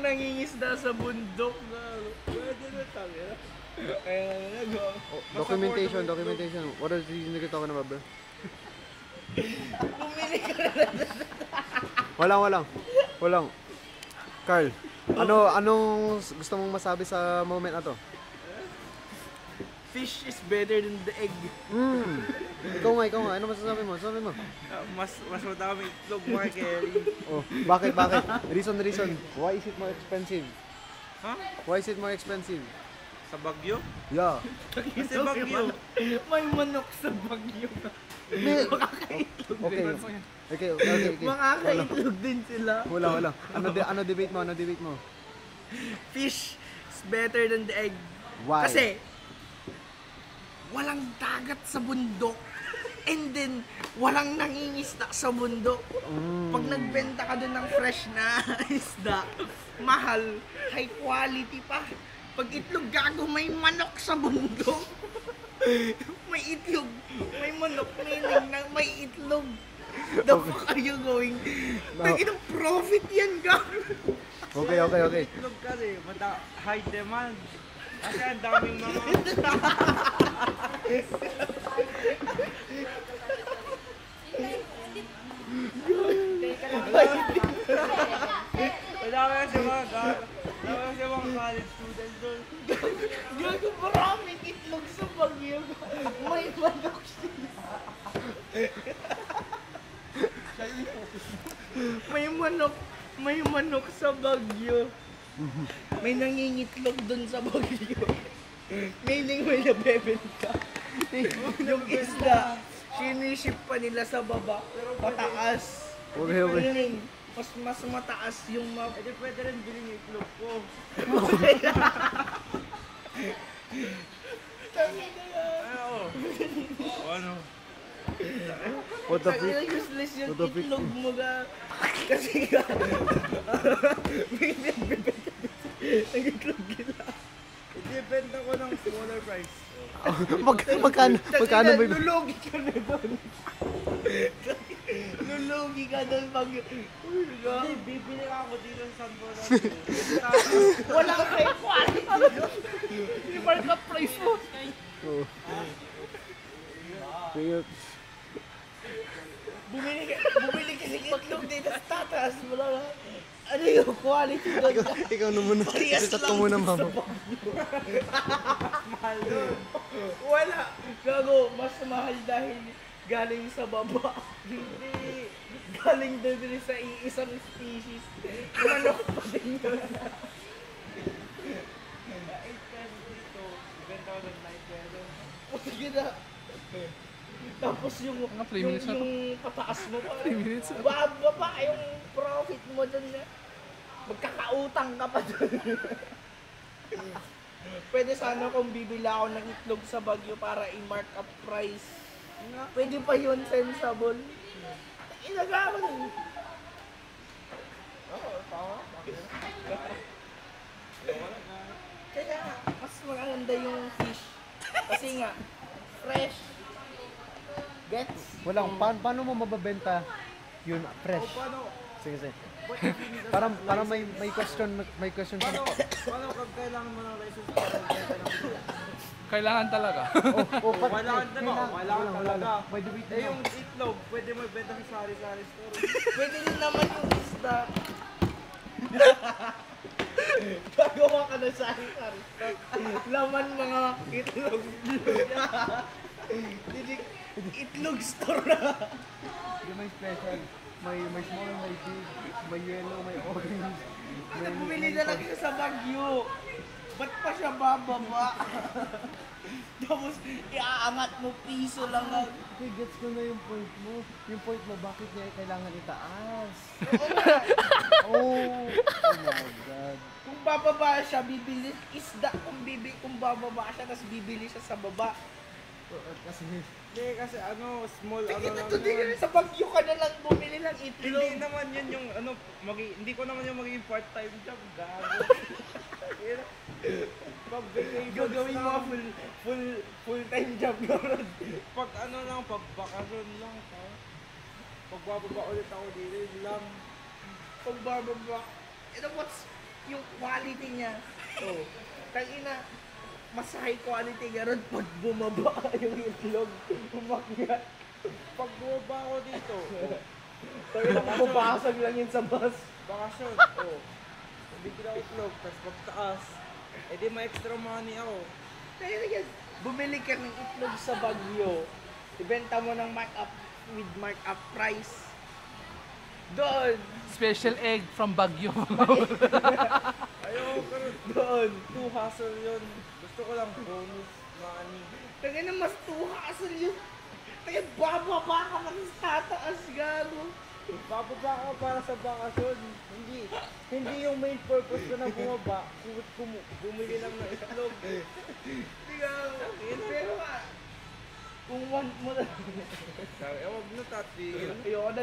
nangingisda sa bundok na. Pwede na tayo. Documentation. What is the nigga talking about, bro? Bumili ka na. Walang. Carl, anong gusto mong masabi sa moment na to? Fish is better than the egg. Ikaw nga. Ano masasabi mo? Mas madami itlog, Michael. Oh, bakit? Reason. Why is it more expensive? Huh? Why is it more expensive? Sa Baguio? Yeah. Kasi Baguio. May manok sa Baguio. Okay. Makakaitlog din sila. Wala. Ano debate mo? Fish is better than the egg. Why? Kasi walang dagat sa bundok. And then, walang nangingisda sa bundok. Pag nagbenta ka dun ng fresh na isda, mahal, high quality pa. Pag itlog gago, may manok sa bundok. May itlog, may manok, may itlog. The fuck are you going? Naging profit yan, gago. Okay. Itlog kasi, high demand. Kasi ang daming mga... Wala kasi mga college students doon. Gago, maraming itlog sa Baguio. May manok sila. May manok sa Baguio. May nangingitlog doon sa Baguio. Meaning may nabebenta. Yung isda, siniship pa nila sa baba, pataas. Okay. Mas mataas yung Edi pwede rin bilhin yung itlog ko. Ano? What the freak? Useless yung itlog mo ga. Kasi nga, may nagbibenta ng itlog nila. Ibibenta ko ng smaller price. Magkano ba? Lulugi ka na doon. Lulugi ka doon pag... Hindi, bibili ako dito sa San Borja. Walang high quality. Yung markup price mo. Bumili kasi itlog dito sa tatas. Wala na. Ano yung quality doon? Ikaw na muna. Isitat ko muna, mama. Mahal doon. Wala. Gago, mas mahal dahil galing sa baba. Hindi. Galing doon sa isang species. Manok pa din yun. 8 pesos dito. 20 ko ng 9 pesos. O sige na. Tapos yung pataas mo pa. 3 minutes. Baba yung profit mo dun. Magkakautang ka pa dun. Pwede sana kung bibili ako ng itlog sa Baguio para i-mark up price. Pwede pa yun, sensible. Inagaman. Oo, tama. Kaya mas maganda yung fish. Kasi nga, fresh. Gets? Paano mo mababenta yun fresh? Sige. Para may question sa... Paano kag kailangan mo ng license para magbenta ng itlog? Kailangan talaga. Kailangan talaga. May debate eh yung itlog, pwede mo ibenta sa sari-sari store. Pwede din naman yung isda. Gagawa ka ng sari-sari store. Laman mga itlog. Itlog store na. May special. May small, may big, may yellow, may orange. Bumili na lang siya sa Baguio. Ba't pa siya bababa? Tapos iaangat mo piso lang ang... Okay, gets ko na yung point mo. Yung point mo, bakit niya kailangan itaas? Oh my God. Kung bababa siya, bibili isda. Kung bababa siya, tapos bibili siya sa baba. Kasi small sa Baguio ka na lang bumili ng itlog. Hindi naman yun yung hindi ko naman yung magiging part-time job, gago. Gagawin mo full-time job gano'n. Pag pag bakasyon lang. Pag bababa ulit ako dito, yun lang. Pag bababa, yung quality niya. Oh, tangina, mas high quality nga ron pag bumaba yung itlog. Umakyat. Pag bumaba ako dito, Tangina, mababasag lang yun sa bus. bakasyon, bigyan ako itlog, tapos pagtaas, edi may extra money ako. Tangina yan, bumili ka ng itlog sa Baguio, ibenta mo ng markup with markup price. Doon, Special egg from Baguio. Ayaw ko rin. doon. Too hassle yun. Gusto ko lang bonus money. Tangina, mas tuhasol yun. Tangina, bababa ka man sa tataas, gago. Bababa ako para sa bakasyon. Hindi yung main purpose ko na bumaba, bumili lang ng itlog. Tiga, pero nga, kung want mo na, Sabi, wag na tatigil. ayoko na